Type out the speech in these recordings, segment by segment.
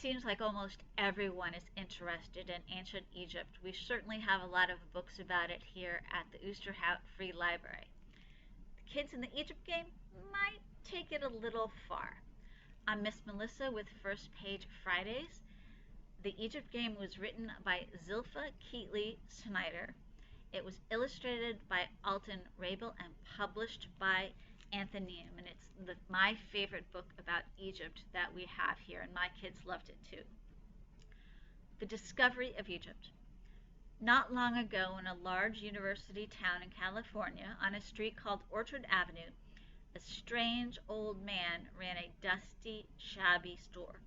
seems like almost everyone is interested in ancient Egypt. We certainly have a lot of books about it here at the Oosterhout Free Library. The kids in the Egypt game might take it a little far. I'm Miss Melissa with First Page Fridays. The Egypt game was written by Zilpha, Keatley, Snyder. It was illustrated by Alton Rabel and published by Athenaeum, and it's my favorite book about Egypt that we have here, and my kids loved it too. The Discovery of Egypt. Not long ago, in a large university town in California, on a street called Orchard Avenue, a strange old man ran a dusty, shabby store.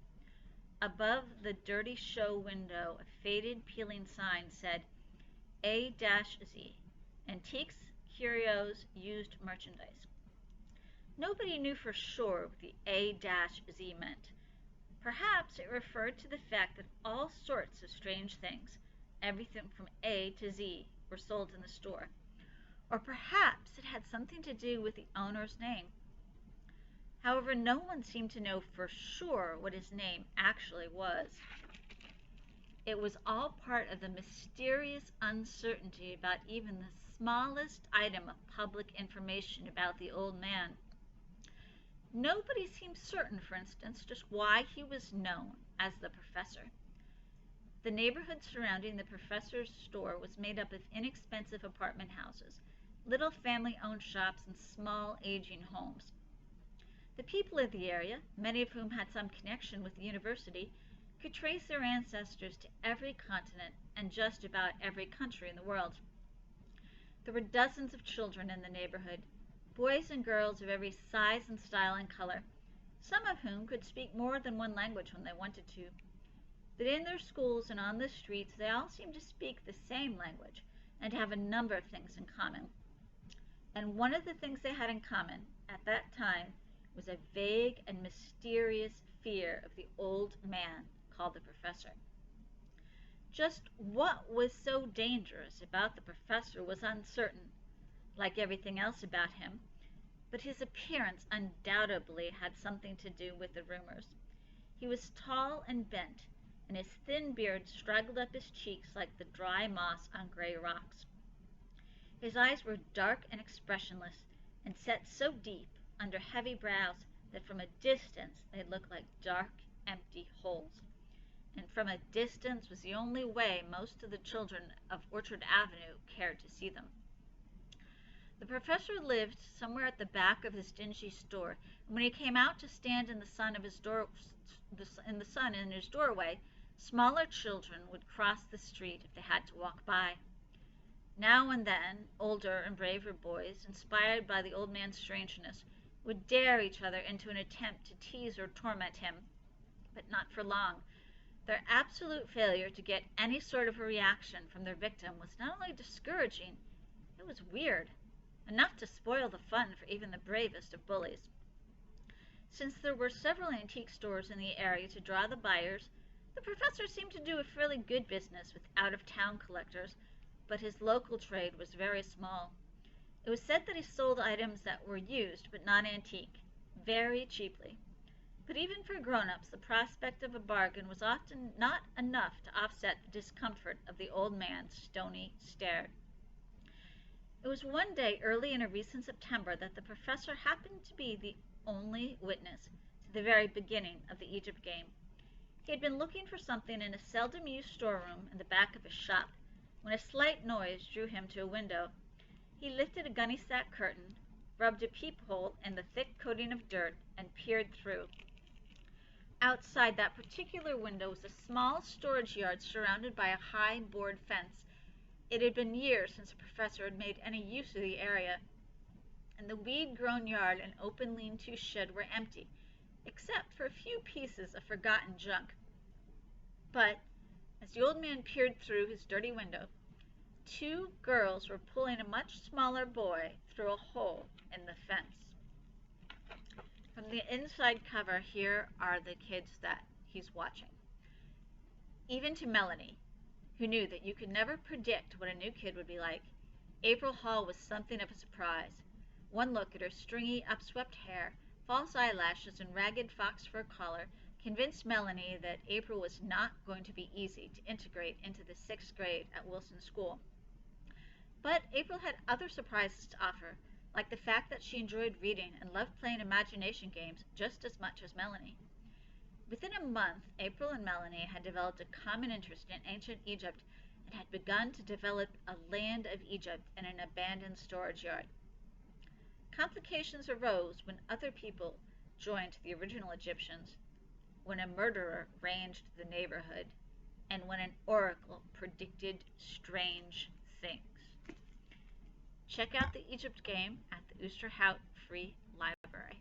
Above the dirty show window, a faded, peeling sign said A-Z, Antiques, Curios, Used Merchandise. Nobody knew for sure what the A-Z meant. Perhaps it referred to the fact that all sorts of strange things, everything from A to Z, were sold in the store. Or perhaps it had something to do with the owner's name. However, no one seemed to know for sure what his name actually was. It was all part of the mysterious uncertainty about even the smallest item of public information about the old man. Nobody seemed certain, for instance, just why he was known as the professor. The neighborhood surrounding the professor's store was made up of inexpensive apartment houses, little family-owned shops, and small, aging homes. The people of the area, many of whom had some connection with the university, could trace their ancestors to every continent and just about every country in the world. There were dozens of children in the neighborhood, boys and girls of every size and style and color, some of whom could speak more than one language when they wanted to. But in their schools and on the streets, they all seemed to speak the same language and to have a number of things in common. And one of the things they had in common at that time was a vague and mysterious fear of the old man called the professor. Just what was so dangerous about the professor was uncertain, like everything else about him, but his appearance undoubtedly had something to do with the rumors. He was tall and bent, and his thin beard straggled up his cheeks like the dry moss on gray rocks. His eyes were dark and expressionless, and set so deep under heavy brows that from a distance they looked like dark, empty holes. And from a distance was the only way most of the children of Orchard Avenue cared to see them. The professor lived somewhere at the back of his dingy store, and when he came out to stand in the sun in his doorway, smaller children would cross the street if they had to walk by. Now and then, older and braver boys, inspired by the old man's strangeness, would dare each other into an attempt to tease or torment him, but not for long. Their absolute failure to get any sort of a reaction from their victim was not only discouraging, it was weird, enough to spoil the fun for even the bravest of bullies. Since there were several antique stores in the area to draw the buyers, the professor seemed to do a fairly good business with out-of-town collectors, but his local trade was very small. It was said that he sold items that were used but not antique, very cheaply. But even for grown-ups, the prospect of a bargain was often not enough to offset the discomfort of the old man's stony stare. It was one day early in a recent September that the professor happened to be the only witness to the very beginning of the Egypt game. He had been looking for something in a seldom-used storeroom in the back of his shop when a slight noise drew him to a window. He lifted a gunny-sack curtain, rubbed a peephole in the thick coating of dirt, and peered through. Outside that particular window was a small storage yard surrounded by a high board fence. It had been years since the professor had made any use of the area, and the weed-grown yard and open lean-to shed were empty, except for a few pieces of forgotten junk. But as the old man peered through his dirty window, two girls were pulling a much smaller boy through a hole in the fence. From the inside cover, here are the kids that he's watching. Even to Melanie, who knew that you could never predict what a new kid would be like, April Hall was something of a surprise. One look at her stringy, upswept hair, false eyelashes, and ragged fox fur collar convinced Melanie that April was not going to be easy to integrate into the 6th grade at Wilson School. But April had other surprises to offer, like the fact that she enjoyed reading and loved playing imagination games just as much as Melanie. Within a month, April and Melanie had developed a common interest in ancient Egypt and had begun to develop a land of Egypt in an abandoned storage yard. Complications arose when other people joined the original Egyptians, when a murderer ranged the neighborhood, and when an oracle predicted strange things. Check out the Egypt game at the Oosterhout Free Library.